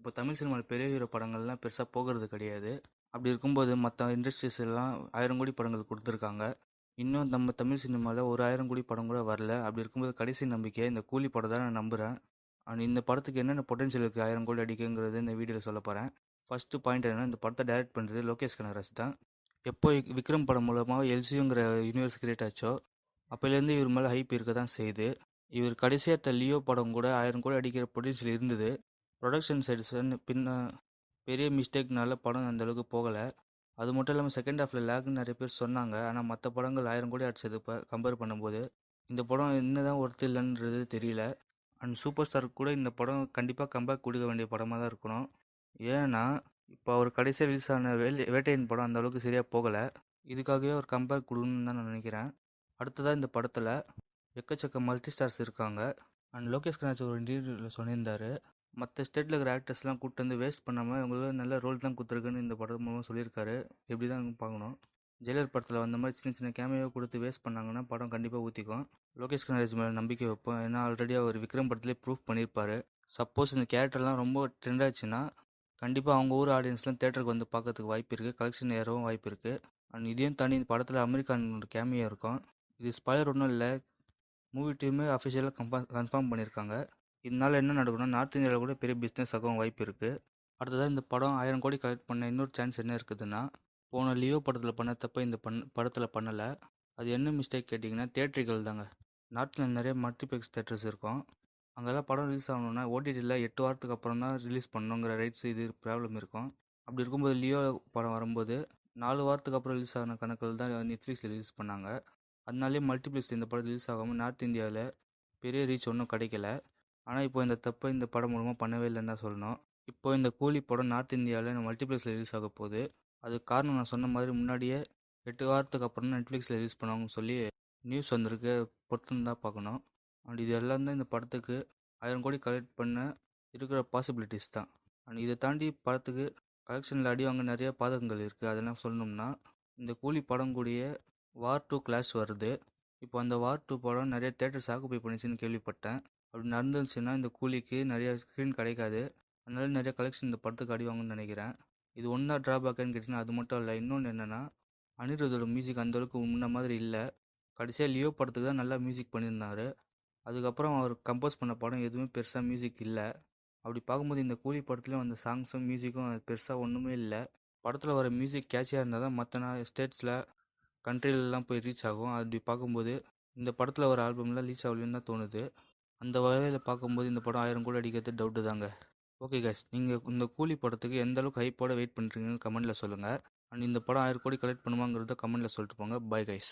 இப்போ தமிழ் சினிமாவில் பெரிய ஹீரோ படங்கள்லாம் பெருசாக போகிறது கிடையாது. அப்படி இருக்கும்போது மற்ற இண்டஸ்ட்ரீஸ் எல்லாம் 1000 கோடி படங்கள் கொடுத்துருக்காங்க. இன்னும் நம்ம தமிழ் சினிமாவில் ஒரு 1000 கோடி படம் கூட வரல. அப்படி இருக்கும்போது கடைசி நம்பிக்கை இந்த கூலி படம் தான் நான் நம்புகிறேன். அண்ட் இந்த படத்துக்கு என்னென்ன பொட்டன்ஷியல் இருக்குது 1000 கோடி அடிக்குங்கிறது இந்த வீடியோவில் சொல்ல போகிறேன். ஃபஸ்ட்டு பாயிண்ட் என்னன்னா, இந்த படத்தை டைரக்ட் பண்ணுறது லோகேஷ் கனகராஜ் தான். எப்போ விக்ரம் படம் மூலமாக எல்சியுங்கிற யூனிவர்ஸ் கிரியேட் ஆச்சோ அப்போலேருந்து இவர் மேலே ஹைப் இருக்க தான் செய்யுது. இவர் கடைசியாக லியோ படம் கூட 1000 கோடி அடிக்கிற பொட்டன்ஷியல் இருந்தது. ப்ரொடக்ஷன் சைடு பின்ன பெரிய மிஸ்டேக்னால படம் அந்தளவுக்கு போகலை. அது மட்டும் இல்லாமல் செகண்ட் ஹாஃபில் லேக்னு நிறைய பேர் சொன்னாங்க. ஆனால் மற்ற படங்கள் 1000 கோடி அடிச்சது இப்போ கம்பேர் பண்ணும்போது இந்த படம் என்னதான் ஒர்த்து இல்லைன்றது தெரியல. அண்ட் சூப்பர் ஸ்டாருக்கு கூட இந்த படம் கண்டிப்பாக கம்பேக் கொடுக்க வேண்டிய படமாக தான் இருக்கணும். ஏன்னா இப்போ அவர் கடைசியாக ரிலீஸ் ஆன வேட்டையன் படம் அந்த அளவுக்கு சரியாக போகலை. இதுக்காகவே அவர் கம்பேக் கொடுக்கணும்னு தான் நான் நினைக்கிறேன். அடுத்ததாக இந்த படத்தில் எக்கச்சக்க மல்டி ஸ்டார்ஸ் இருக்காங்க. அண்ட் லோகேஷ் கனகராஜ் ஒரு இன்டர்வியூவில் சொல்லியிருந்தார், மற்ற ஸ்டேட்டில் இருக்கிற ஆக்டர்ஸ்லாம் கூப்பிட்டு வந்து வேஸ்ட் பண்ணாமல் இவங்களுக்கு நல்ல ரோல் தான் கொடுத்துருக்குன்னு இந்த படம் மூலமாக சொல்லியிருக்காரு. எப்படி தான் பார்க்கணும். ஜெயிலர் படத்தில் வந்த மாதிரி சின்ன சின்ன கேமையோ கொடுத்து வேஸ்ட் பண்ணாங்கன்னா படம் கண்டிப்பாக ஊற்றிக்கும். லோகேஷ் கனகராஜ் மேலே நம்பிக்கை வைப்போம். ஏன்னா ஆல்ரெடி அவர் விக்ரம் படத்துலேயே ப்ரூஃப் பண்ணியிருப்பார். சப்போஸ் இந்த கேரக்டர்லாம் ரொம்ப ட்ரெண்ட் ஆச்சுன்னா கண்டிப்பாக அவங்க ஊர் ஆடியன்ஸ்லாம் தேட்டருக்கு வந்து பார்க்கறதுக்கு வாய்ப்பு இருக்குது. கலெக்ஷன் ஏறவும் வாய்ப்பு இருக்குது. அண்ட் இதையும் தாண்டி இந்த படத்தில் அமெரிக்கானோட கேமியோ இருக்கும். இது ஸ்பாய்லர் ஒன்றும் இல்லை, மூவி டீமே அஃபிஷியலாக கன்ஃபார்ம் பண்ணியிருக்காங்க. இதனால் என்ன நடக்கும்னா நார்த் இந்தியாவில் கூட பெரிய பிஸ்னஸ் ஆகவும் வாய்ப்பு இருக்குது. அடுத்ததாக இந்த படம் 1000 கோடி கலெக்ட் பண்ண இன்னொரு சான்ஸ் என்ன இருக்குதுன்னா, போன லியோ படத்தில் பண்ண தப்ப இந்த படத்தில் பண்ணலை. அது என்ன மிஸ்டேக் கேட்டிங்கன்னா, தியேட்டர்கள் தாங்க. நார்த்தில் நிறைய மல்டிப்ளெக்ஸ் தேட்டர்ஸ் இருக்கும். அங்கெல்லாம் படம் ரிலீஸ் ஆகணுன்னா ஓடிடியில் 8 வாரத்துக்கு அப்புறம் தான் ரிலீஸ் பண்ணணுங்கிற ரைட்ஸ் இது ப்ராப்ளம் இருக்கும். அப்படி இருக்கும்போது லியோ படம் வரும்போது 4 வாரத்துக்கு அப்புறம் ரிலீஸ் ஆன கணக்கில் தான் நெட்ஃப்ளிக்ஸில் ரிலீஸ் பண்ணாங்க. அதனாலே மல்டிப்ளெக்ஸ் இந்த படம் ரிலீஸ் ஆகாமல் நார்த் இந்தியாவில் பெரிய ரீச் ஒன்றும் கிடைக்கல. ஆனால் இப்போ இந்த தப்பை இந்த படம் மூலமாக பண்ணவே இல்லைன்னு தான் சொல்லணும். இப்போ இந்த கூலி படம் நார்த் இந்தியாவில் மல்டிப்ளெக்ஸில் ரிலீஸ் ஆக போகுது. அதுக்கு காரணம் நான் சொன்ன மாதிரி முன்னாடியே 8 வாரத்துக்கு அப்புறம் தான் நெட்ஃப்ளிக்ஸில் ரிலீஸ் பண்ணுவாங்கன்னு சொல்லி நியூஸ் வந்திருக்கு. பொறுத்துன்னு தான் பார்க்கணும். அண்ட் இது எல்லாம் தான் இந்த படத்துக்கு 1000 கோடி கலெக்ட் பண்ண இருக்கிற பாசிபிலிட்டிஸ் தான். அண்ட் இதை தாண்டி படத்துக்கு கலெக்ஷனில் அடி வாங்க நிறைய பாதகங்கள் இருக்குது. அதெல்லாம் சொல்லணும்னா, இந்த கூலி படம் கூடிய வார் 2 கிளாஷ் வருது. இப்போ அந்த வார் 2 படம் நிறைய தேட்டர்ஸ் ஆக்குபை பண்ணிச்சுன்னு கேள்விப்பட்டேன். அப்படி நடந்துச்சுன்னா இந்த கூலிக்கு நிறைய ஸ்க்ரீன் கிடைக்காது. அதனால நிறைய கலெக்ஷன் இந்த படத்துக்கு அடி வாங்குன்னு நினைக்கிறேன். இது ஒன்றா ட்ராபேக்குன்னு கேட்டிங்கன்னா அது மட்டும் இல்லை. இன்னொன்று என்னென்னா, அனிருத்தோட மியூசிக் அந்தளவுக்கு முன்ன மாதிரி இல்லை. கடைசியாக லியோ படத்துக்கு தான் நல்லா மியூசிக் பண்ணியிருந்தார். அதுக்கப்புறம் அவர் கம்போஸ் பண்ண படம் எதுவுமே பெருசாக மியூசிக் இல்லை. அப்படி பார்க்கும்போது இந்த கூலி படத்துலையும் அந்த சாங்ஸும் மியூசிக்கும் பெருசாக ஒன்றுமே இல்லை. படத்தில் வர மியூசிக் கேட்சியாக இருந்தால் தான் மற்ற ஸ்டேட்ஸில் கண்ட்ரிலெலாம் போய் ரீச் ஆகும். அப்படி பார்க்கும்போது இந்த படத்தில் வர ஆல்பம்லாம் ரீச் ஆகலன்னு தான் தோணுது. அந்த வகையில் பார்க்கும்போது இந்த படம் 1000 கோடி அடிக்கிறது டவுட்டு தாங்க. ஓகே கைஸ், நீங்கள் இந்த கூலி படத்துக்கு எந்த அளவுக்கு ஹைப்போட வெயிட் பண்ணுறீங்கன்னு கமெண்ட்டில் சொல்லுங்கள். அண்ட் இந்த படம் 1000 கோடி கலெக்ட் பண்ணுமாங்கிறத கமெண்ட்டில் சொல்லிட்டு போங்க. Bye guys.